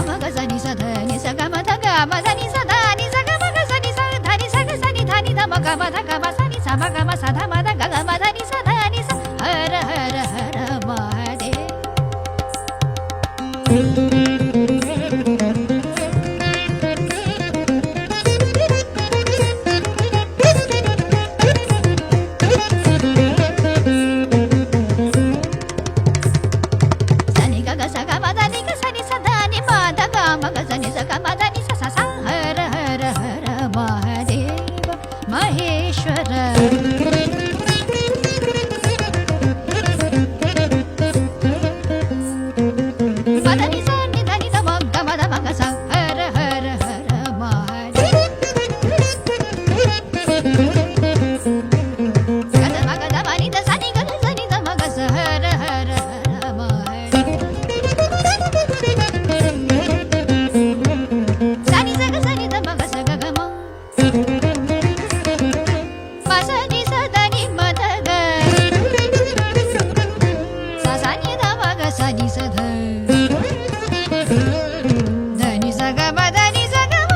మ గ స ని స ధ ని స గ మ ధ గ మ ధ ని స ధ ని స గ మ గ స ని స ధ ని స గ స ని ధ ని ధ మ గ మ ధ గ మ స ని స మ గ మ స ధ మ ధ గ గ మ ధ ని స ధ ని స హర హర హర మహాదేవ. మహేశ్వర పదని సని ధని ధ మ గ మ ధ మ గ స హర హర హర మహాదేవ. గ ధ మ గ ధ మ ని ధ స ని గ ధ స ని ధ మ గ స హర హర హర మహాదేవ. సని స గ స ని ధ మ గ స గ గ మ సని సధ ధని స గ మ ధని స గ మ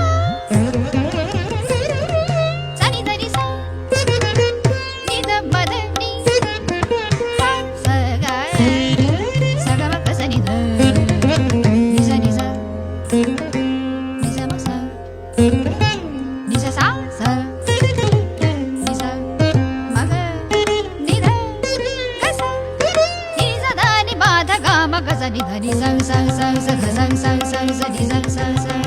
సని ధని స ని ధ మ ధ ని స గ స గ మ గ స ని ధ ని స ని స ని స మ స ని స స స ని స మ గ ని ధ గ స ని స ధ ని మ ధ గ మ గ స ని ధ ని స స స స ధ స స స స ని స స స